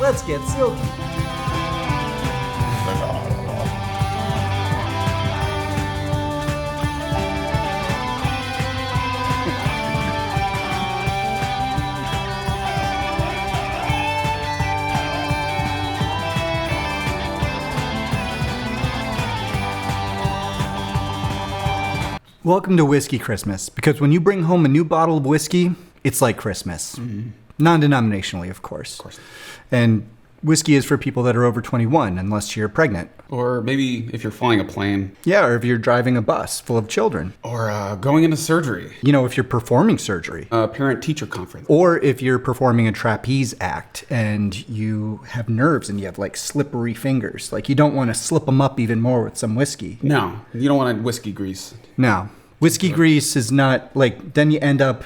Let's get silky. Welcome to Whiskey Christmas, because when you bring home a new bottle of whiskey, it's like Christmas. Mm-hmm. Non-denominationally, of course. And whiskey is for people that are over 21, unless you're pregnant. Or maybe if you're flying a plane. Yeah, or if you're driving a bus full of children. Or going into surgery. You know, if you're performing surgery. A parent-teacher conference. Or if you're performing a trapeze act and you have nerves and you have like slippery fingers. Like you don't want to slip them up even more with some whiskey. No, you don't want whiskey grease. No. Whiskey grease is not like, then you end up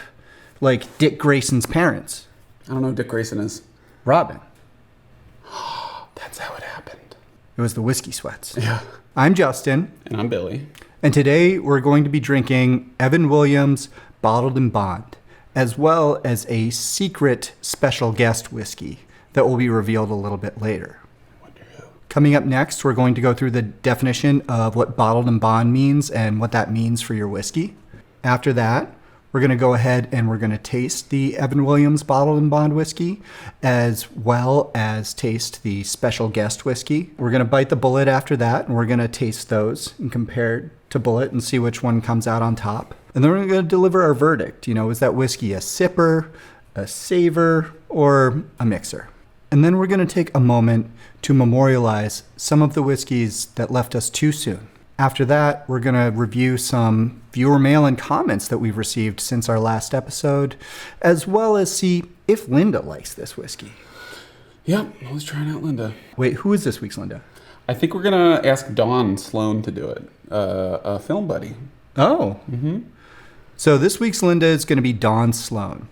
like Dick Grayson's parents. I don't know who Dick Grayson is. Robin. That's how it happened. It was the whiskey sweats. Yeah. I'm Justin. And I'm Billy. And today we're going to be drinking Evan Williams Bottled and Bond, as well as a secret special guest whiskey that will be revealed a little bit later. Wonder who. Coming up next, we're going to go through the definition of what bottled and bond means and what that means for your whiskey. After that, we're going to go ahead and we're going to taste the Evan Williams Bottled and Bond whiskey, as well as taste the special guest whiskey. We're going to bite the Bulleit after that, and we're going to taste those and compare to Bulleit and see which one comes out on top. And then we're going to deliver our verdict. You know, is that whiskey a sipper, a saver, or a mixer? And then we're going to take a moment to memorialize some of the whiskeys that left us too soon. After that, we're going to review some viewer mail and comments that we've received since our last episode, as well as see if Lynda likes this whiskey. Yep, I was trying out Lynda. Wait, who is this week's Lynda? I think we're going to ask Dawn Sloan to do it, a film buddy. Oh. Mm-hmm. So this week's Lynda is going to be Dawn Sloan.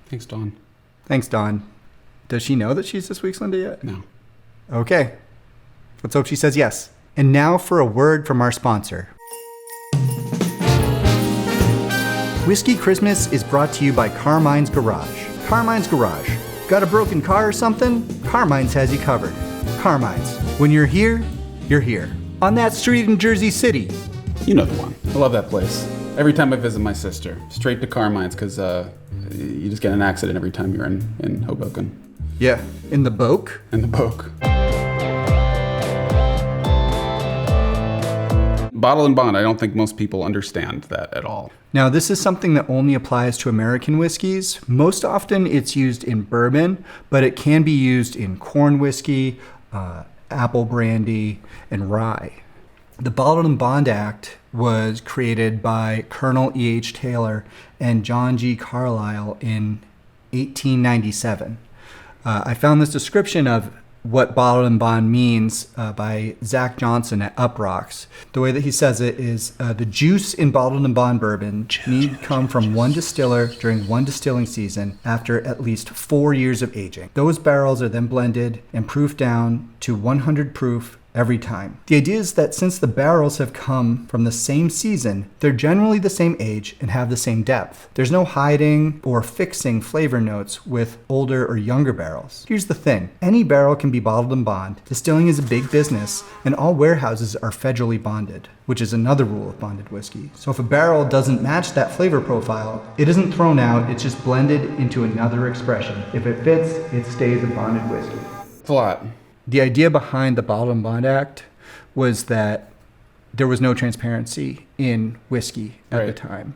Thanks, Dawn. Thanks, Dawn. Does she know that she's this week's Lynda yet? No. Okay. Let's hope she says yes. And now for a word from our sponsor. Whiskey Christmas is brought to you by Carmine's Garage. Carmine's Garage. Got a broken car or something? Carmine's has you covered. Carmine's. When you're here, you're here. On that street in Jersey City. You know the one. I love that place. Every time I visit my sister, straight to Carmine's, because you just get in an accident every time you're in Hoboken. Yeah, in the Boke. In the Boke. Bottle and bond, I don't think most people understand that at all. Now, this is something that only applies to American whiskeys. Most often it's used in bourbon, but it can be used in corn whiskey, apple brandy, and rye. The Bottled and Bond Act was created by Colonel E.H. Taylor and John G. Carlisle in 1897. I found this description of what bottled and bond means by Zach Johnson at Uprocks. The way that he says it is the juice in bottled and bond bourbon need come from one distiller during one distilling season after at least 4 years of aging. Those barrels are then blended and proofed down to 100 proof every time. The idea is that since the barrels have come from the same season, they're generally the same age and have the same depth. There's no hiding or fixing flavor notes with older or younger barrels. Here's the thing. Any barrel can be bottled and bond. Distilling is a big business, and all warehouses are federally bonded, which is another rule of bonded whiskey. So if a barrel doesn't match that flavor profile, it isn't thrown out, it's just blended into another expression. If it fits, it stays a bonded whiskey. It's a lot. The idea behind the Bottled and Bond Act was that there was no transparency in whiskey at the time.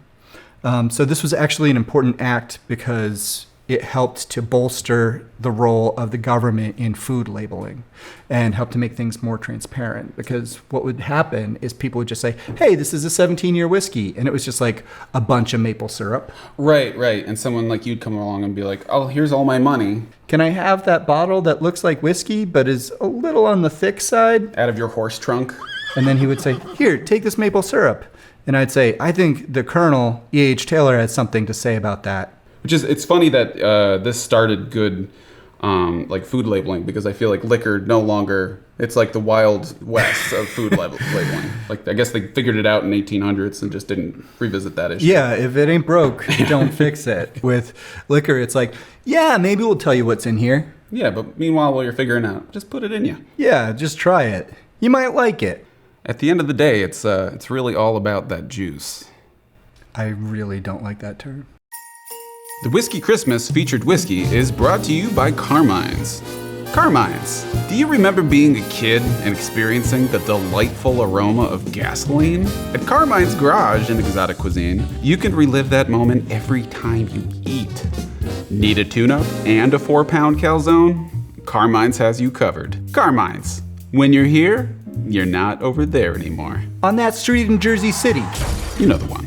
So this was actually an important act because it helped to bolster the role of the government in food labeling and helped to make things more transparent. Because what would happen is people would just say, hey, this is a 17-year whiskey. And it was just like a bunch of maple syrup. Right. And someone like you'd come along and be like, oh, here's all my money. Can I have that bottle that looks like whiskey but is a little on the thick side? Out of your horse trunk. And then he would say, here, take this maple syrup. And I'd say, I think the Colonel, E.H. Taylor, has something to say about that. It's funny that this started good like food labeling, because I feel like liquor no longer, it's like the wild west of food labeling. Like I guess they figured it out in 1800s and just didn't revisit that issue. Yeah, if it ain't broke, don't fix it. With liquor, it's like, yeah, maybe we'll tell you what's in here. Yeah, but meanwhile, while you're figuring out, just put it in you. Yeah, just try it. You might like it. At the end of the day, it's really all about that juice. I really don't like that term. The Whiskey Christmas featured whiskey is brought to you by Carmine's. Carmine's. Do you remember being a kid and experiencing the delightful aroma of gasoline? At Carmine's Garage in Exotic Cuisine, you can relive that moment every time you eat. Need a tune-up and a 4-pound calzone? Carmine's has you covered. Carmine's. When you're here, you're not over there anymore. On that street in Jersey City. You know the one.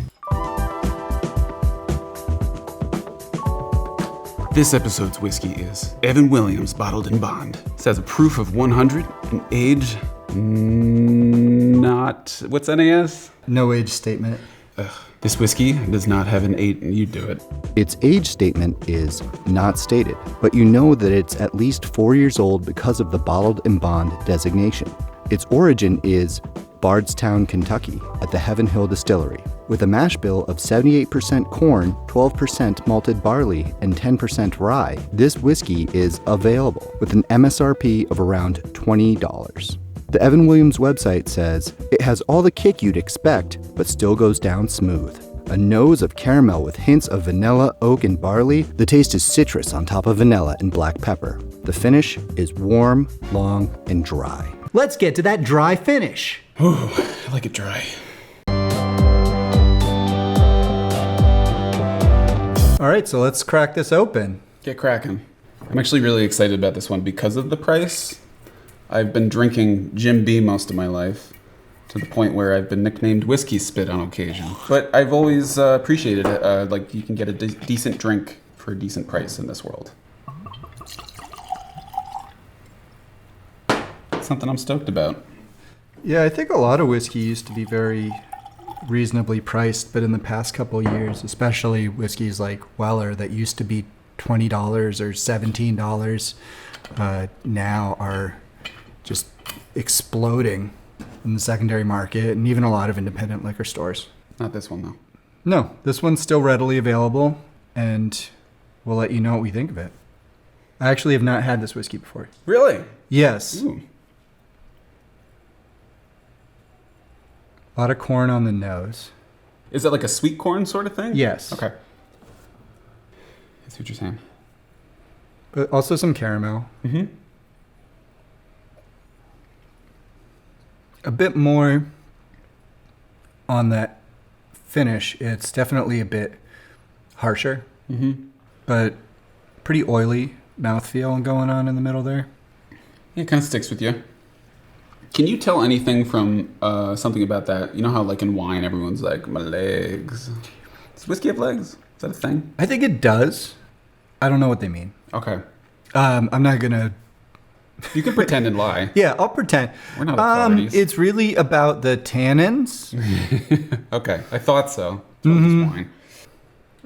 This episode's whiskey is Evan Williams Bottled in Bond. It says a proof of 100 and age not... What's NAS? No age statement. This whiskey does not have an 8, and you do it. Its age statement is not stated, but you know that it's at least 4 years old because of the Bottled in Bond designation. Its origin is Bardstown, Kentucky, at the Heaven Hill Distillery. With a mash bill of 78% corn, 12% malted barley, and 10% rye, this whiskey is available with an MSRP of around $20. The Evan Williams website says, it has all the kick you'd expect, but still goes down smooth. A nose of caramel with hints of vanilla, oak, and barley. The taste is citrus on top of vanilla and black pepper. The finish is warm, long, and dry. Let's get to that dry finish. Ooh, I like it dry. All right, so let's crack this open. Get cracking. I'm actually really excited about this one because of the price. I've been drinking Jim Beam most of my life, to the point where I've been nicknamed Whiskey Spit on occasion. But I've always appreciated it. Like, you can get a decent drink for a decent price in this world. Something I'm stoked about. Yeah, I think a lot of whiskey used to be very reasonably priced, but in the past couple of years, especially whiskeys like Weller that used to be $20 or $17, now are just exploding in the secondary market and even a lot of independent liquor stores. Not this one, though. No, this one's still readily available, and we'll let you know what we think of it. I actually have not had this whiskey before. Really? Yes. Ooh. A lot of corn on the nose. Is that like a sweet corn sort of thing? Yes. Okay. I see what you're saying. But also some caramel. Mm-hmm. A bit more on that finish. It's definitely a bit harsher, but pretty oily mouthfeel going on in the middle there. Yeah, it kind of sticks with you. Can you tell anything from something about that? You know how, like, in wine, everyone's like, my legs. Does whiskey have legs? Is that a thing? I think it does. I don't know what they mean. Okay. I'm not going to... You can pretend and lie. Yeah, I'll pretend. We're not authorities. It's really about the tannins. Okay, I thought so. So it's wine.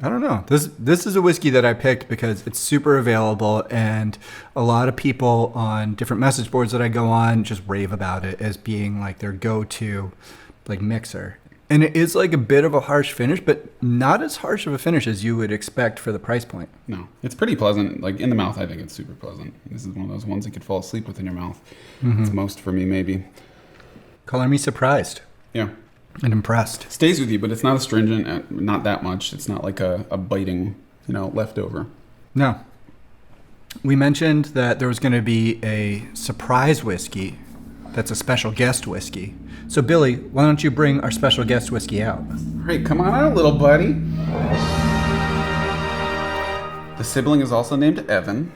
I don't know. This is a whiskey that I picked because it's super available, and a lot of people on different message boards that I go on just rave about it as being like their go-to like mixer. And it is like a bit of a harsh finish, but not as harsh of a finish as you would expect for the price point. No, it's pretty pleasant. Like, in the mouth, I think it's super pleasant. This is one of those ones you could fall asleep with in your mouth. It's most for me, maybe. Color me surprised. Yeah. And impressed. Stays with you, but it's not astringent, not that much. It's not like a biting, leftover. No. We mentioned that there was going to be a surprise whiskey that's a special guest whiskey. So, Billy, why don't you bring our special guest whiskey out? All right, come on out, little buddy. The sibling is also named Evan.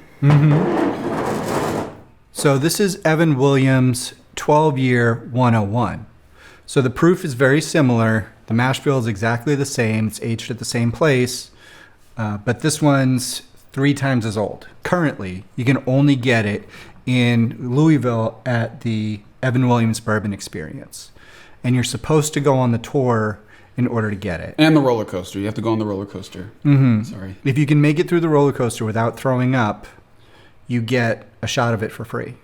So this is Evan Williams' 12-year 101. So the proof is very similar. The mash bill is exactly the same. It's aged at the same place. But this one's 3 times as old. Currently, you can only get it in Louisville at the Evan Williams Bourbon Experience. And you're supposed to go on the tour in order to get it. And the roller coaster. You have to go on the roller coaster. Sorry. If you can make it through the roller coaster without throwing up, you get a shot of it for free.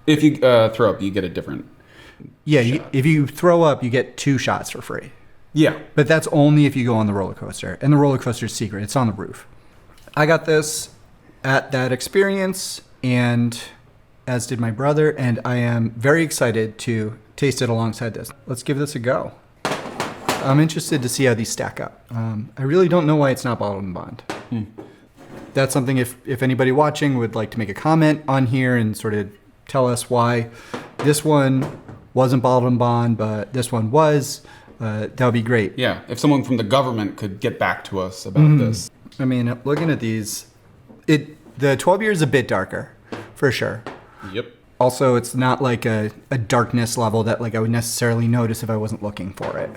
If you throw up, you get a different Yeah, if you throw up, you get 2 shots for free. Yeah. But that's only if you go on the roller coaster. And the roller coaster is secret. It's on the roof. I got this at that experience. and as did my brother, and I am very excited to taste it alongside this. Let's give this a go. I'm interested to see how these stack up. I really don't know why it's not bottled and bond. That's something if anybody watching would like to make a comment on here and sort of tell us why this one wasn't bottled and bond, but this one was, that would be great. Yeah, if someone from the government could get back to us about this. I mean, looking at these, the 12 year is a bit darker, for sure. Yep. Also, it's not like a darkness level that like I would necessarily notice if I wasn't looking for it.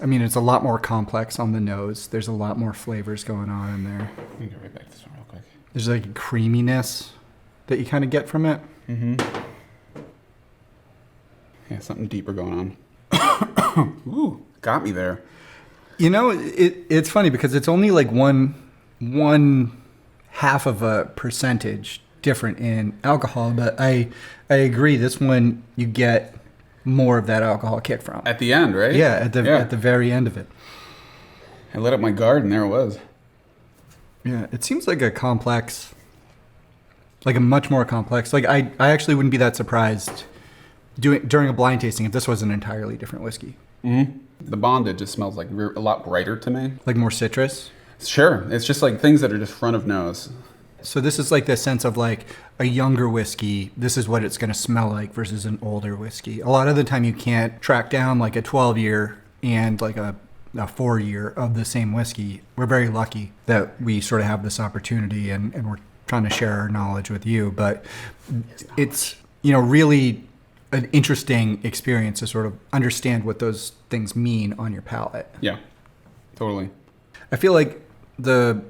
I mean, it's a lot more complex on the nose. There's a lot more flavors going on in there. Let me get right back to this one real quick. There's like a creaminess that you kind of get from it. Yeah, something deeper going on. Ooh, got me there. You know, it's funny because it's only like one half of a percentage different in alcohol, but I agree. This one you get more of that alcohol kick from. At the end, right? Yeah, at the very end of it. I lit up my guard and there it was. Yeah, it seems like a complex, like a much more complex. Like I actually wouldn't be that surprised during a blind tasting if this was an entirely different whiskey. The bonded just smells like a lot brighter to me. Like more citrus. Sure, it's just like things that are just front of nose. So this is like the sense of like a younger whiskey. This is what it's going to smell like versus an older whiskey. A lot of the time you can't track down like a 12-year and like a 4-year of the same whiskey. We're very lucky that we sort of have this opportunity and we're trying to share our knowledge with you. But it's, you know, really an interesting experience to sort of understand what those things mean on your palate. Yeah, totally. I feel like the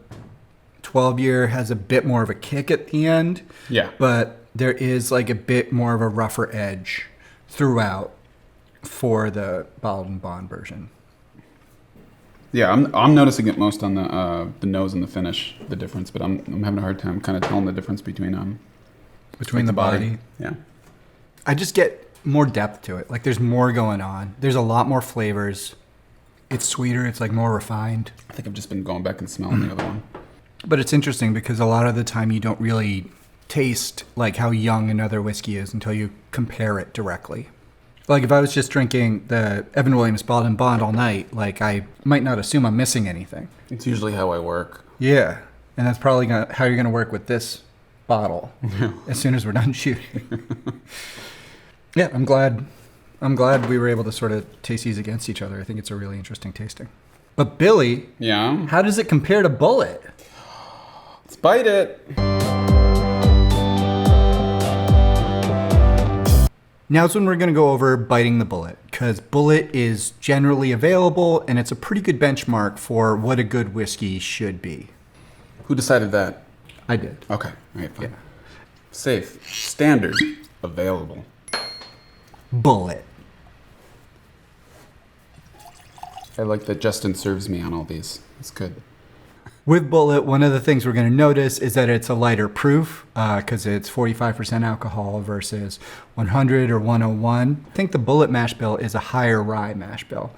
12-year has a bit more of a kick at the end. Yeah. But there is like a bit more of a rougher edge throughout for the bottled and bond version. Yeah, I'm noticing it most on the nose and the finish, the difference. But I'm having a hard time kind of telling the difference between the body. Yeah. I just get more depth to it. Like there's more going on. There's a lot more flavors. It's sweeter. It's like more refined. I think I've just been going back and smelling the other one. But it's interesting because a lot of the time you don't really taste like how young another whiskey is until you compare it directly. Like if I was just drinking the Evan Williams Bottled and Bond all night, like I might not assume I'm missing anything. It's usually how I work. Yeah, and that's probably how you're going to work with this bottle as soon as we're done shooting. Yeah, I'm glad we were able to sort of taste these against each other. I think it's a really interesting tasting. But Billy, Yeah. how does it compare to Bulleit? Let's bite it. Now's when we're going to go over biting the Bulleit, because Bulleit is generally available and it's a pretty good benchmark for what a good whiskey should be. Who decided that? I did. Okay. All right, fine. Yeah. Safe. Standard. Available. Bulleit. I like that Justin serves me on all these. It's good. With Bulleit, one of the things we're going to notice is that it's a lighter proof because it's 45% alcohol versus 100 or 101. I think the Bulleit mash bill is a higher rye mash bill,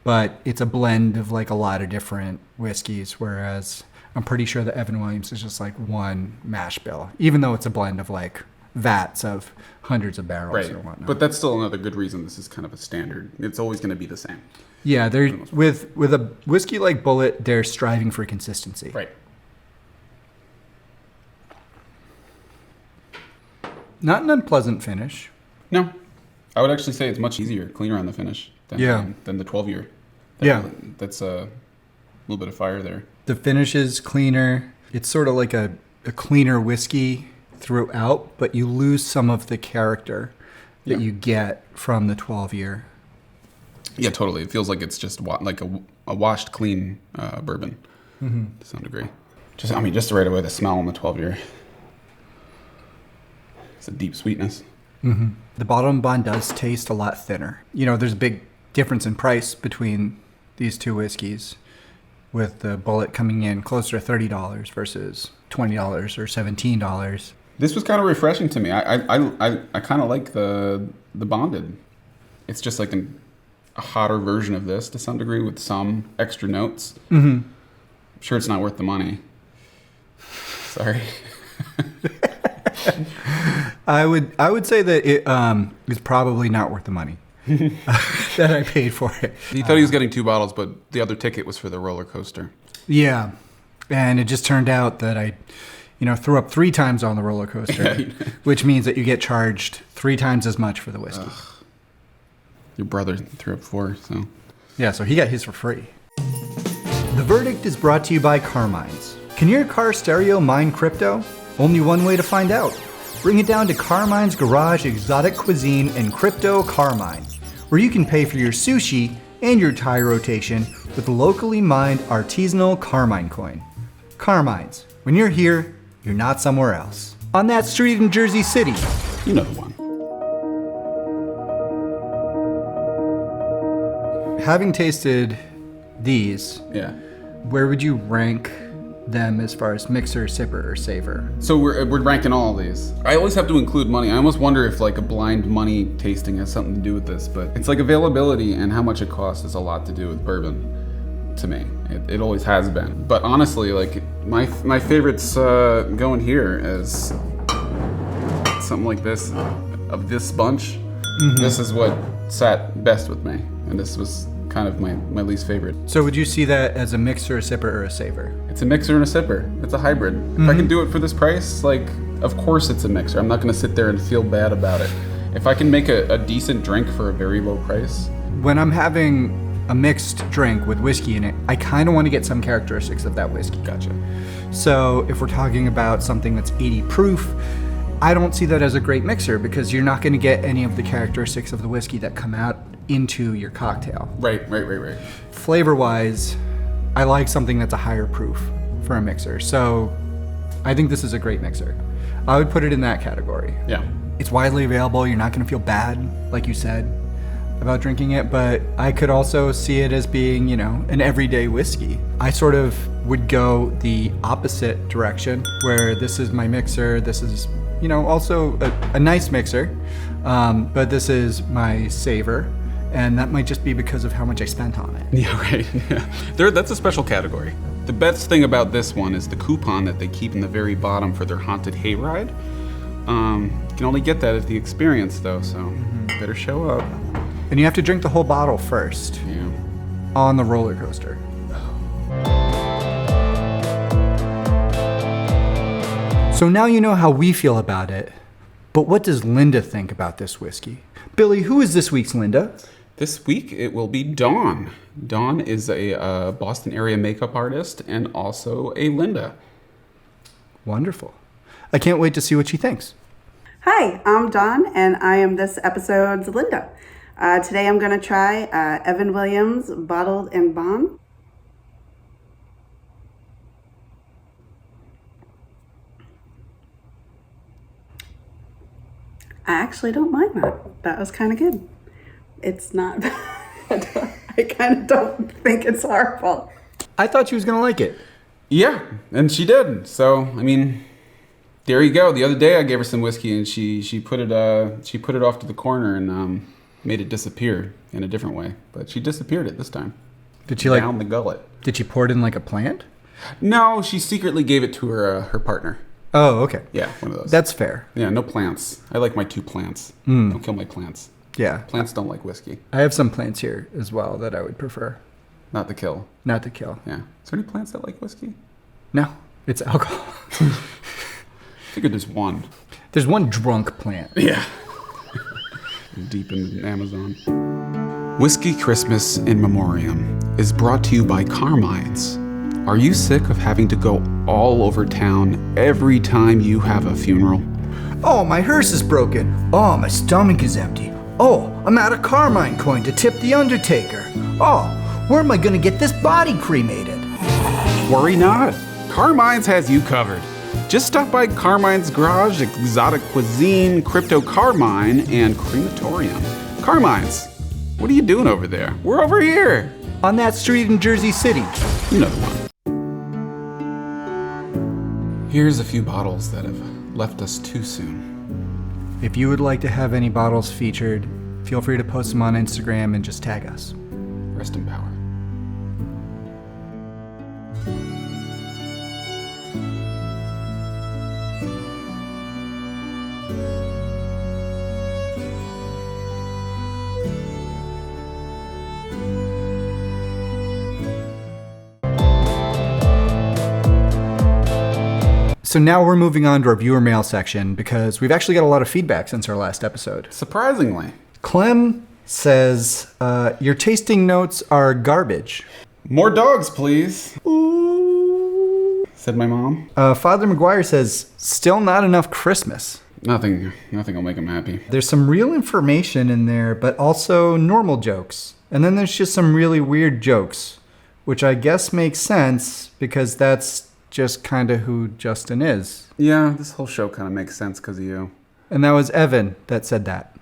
but it's a blend of like a lot of different whiskeys, whereas I'm pretty sure the Evan Williams is just like one mash bill, even though it's a blend of like vats of hundreds of barrels Right. or whatnot. But that's still another good reason this is kind of a standard. It's always going to be the same. Yeah, they're with a whiskey like Bulleit, they're striving for consistency. Right. Not an unpleasant finish. No. I would actually say it's much easier, cleaner on the finish than the 12-year. That's a little bit of fire there. The finish is cleaner. It's sort of like a cleaner whiskey throughout, but you lose some of the character that you get from the 12-year. Yeah, totally. It feels like it's just like a washed, clean bourbon to some degree. Just right away, the smell on the 12-year. It's a deep sweetness. Mm-hmm. The Bottled and Bond does taste a lot thinner. You know, there's a big difference in price between these two whiskeys, with the Bulleit coming in closer to $30 versus $20 or $17. This was kind of refreshing to me. I kind of like the bonded. It's just like a hotter version of this to some degree with some extra notes. Mm-hmm. I'm sure it's not worth the money. Sorry. I would say that it is probably not worth the money that I paid for it. He thought he was getting 2 bottles, but the other ticket was for the roller coaster. Yeah, and it just turned out that I, threw up 3 times on the roller coaster, which means that you get charged 3 times as much for the whiskey. Ugh. Your brother threw up 4, so. Yeah, so he got his for free. The verdict is brought to you by Carmine's. Can your car stereo mine crypto? Only one way to find out. Bring it down to Carmine's Garage Exotic Cuisine and Crypto Carmine, where you can pay for your sushi and your tire rotation with locally mined artisanal Carmine coin. Carmine's. When you're here, you're not somewhere else. On that street in Jersey City. You know the one. Having tasted these, Yeah. where would you rank them as far as mixer, sipper, or saver? So we're ranking all of these. I always have to include money. I almost wonder if like a blind money tasting has something to do with this, but it's like availability and how much it costs is a lot to do with bourbon to me. It always has been. But honestly, like my favorites going here is something like this. Of this bunch, this is what sat best with me, and this was kind of my least favorite. So would you see that as a mixer, a sipper, or a saver? It's a mixer and a sipper. It's a hybrid. If I can do it for this price, like, of course it's a mixer. I'm not gonna sit there and feel bad about it. If I can make a decent drink for a very low price. When I'm having a mixed drink with whiskey in it, I kind of want to get some characteristics of that whiskey. Gotcha. So if we're talking about something that's 80 proof, I don't see that as a great mixer because you're not going to get any of the characteristics of the whiskey that come out into your cocktail. Right. Flavor-wise, I like something that's a higher proof for a mixer. So I think this is a great mixer. I would put it in that category. Yeah. It's widely available. You're not going to feel bad, like you said, about drinking it, but I could also see it as being, an everyday whiskey. I sort of would go the opposite direction, where this is my mixer, this is, also a nice mixer, but this is my saver, and that might just be because of how much I spent on it. Yeah, right. Yeah. That's a special category. The best thing about this one is the coupon that they keep in the very bottom for their haunted hayride. You can only get that at the experience, though, so better show up. And you have to drink the whole bottle first Yeah. on the roller coaster. So now you know how we feel about it, but what does Lynda think about this whiskey? Billy, who is this week's Lynda? This week it will be Dawn. Dawn is a Boston area makeup artist and also a Lynda. Wonderful. I can't wait to see what she thinks. Hi, I'm Dawn, and I am this episode's Lynda. Today I'm going to try Evan Williams Bottled and Bond. I actually don't mind that. That was kind of good. It's not bad. I kind of don't think it's horrible. I thought she was going to like it. Yeah, and she did. So, I mean, there you go. The other day I gave her some whiskey and she put it off to the corner and made it disappear in a different way. But she disappeared it this time. Did she down the gullet? Did she pour it in like a plant? No, she secretly gave it to her partner. Oh, okay. Yeah, one of those. That's fair. Yeah, no plants. I like my 2 plants. Don't kill my plants. Yeah. Plants don't like whiskey. I have some plants here as well that I would prefer Not to kill. not to kill. Yeah. Is there any plants that like whiskey? No, it's alcohol. I figured there's one. There's one drunk plant. Yeah. Deep in the Amazon. Whiskey Christmas in Memoriam is brought to you by Carmine's. Are you sick of having to go all over town every time you have a funeral? Oh, my hearse is broken. Oh, my stomach is empty. Oh, I'm out of Carmine coin to tip the undertaker. Oh, where am I gonna get this body cremated? Worry not. Carmine's has you covered. Just stop by Carmine's Garage Exotic Cuisine, Crypto Carmine, and Crematorium. Carmine's, what are you doing over there? We're over here. On that street in Jersey City. You know the one. Here's a few bottles that have left us too soon. If you would like to have any bottles featured, feel free to post them on Instagram and just tag us. Rest in power. So now we're moving on to our viewer mail section because we've actually got a lot of feedback since our last episode. Surprisingly. Clem says, your tasting notes are garbage. More dogs, please. Ooh, said my mom. Father McGuire says, still not enough Christmas. Nothing will make him happy. There's some real information in there, but also normal jokes. And then there's just some really weird jokes, which I guess makes sense because that's just kind of who Justin is. Yeah, this whole show kind of makes sense because of you. And that was Evan that said that.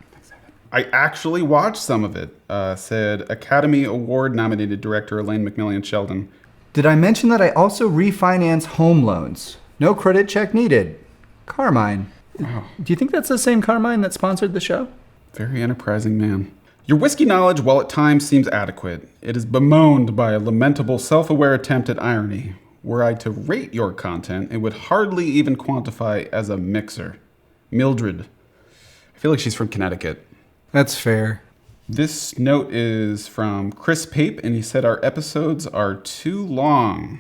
I actually watched some of it, said Academy Award nominated director Elaine McMillan Sheldon. Did I mention that I also refinance home loans? No credit check needed. Carmine. Wow. Do you think that's the same Carmine that sponsored the show? Very enterprising man. Your whiskey knowledge, while at times seems adequate, it is bemoaned by a lamentable self-aware attempt at irony. Were I to rate your content, it would hardly even quantify as a mixer. Mildred. I feel like she's from Connecticut. That's fair. This note is from Chris Pape, and he said our episodes are too long.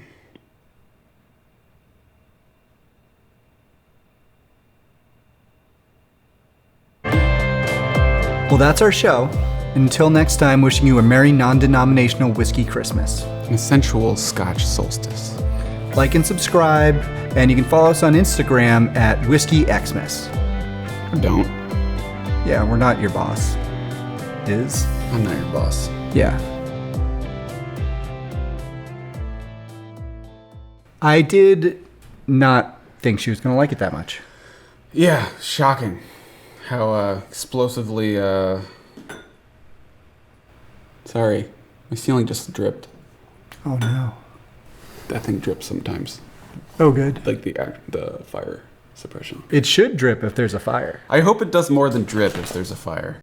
Well, that's our show. Until next time, wishing you a merry non-denominational whiskey Christmas. And a sensual Scotch solstice. Like and subscribe, and you can follow us on Instagram at WhiskeyXmas. Or don't. Yeah, we're not your boss. Is? I'm not your boss. Yeah. I did not think she was going to like it that much. Yeah, shocking. How explosively, Sorry, my ceiling just dripped. Oh, no. That thing drips sometimes. Oh, good. Like the fire suppression. It should drip if there's a fire. I hope it does more than drip if there's a fire.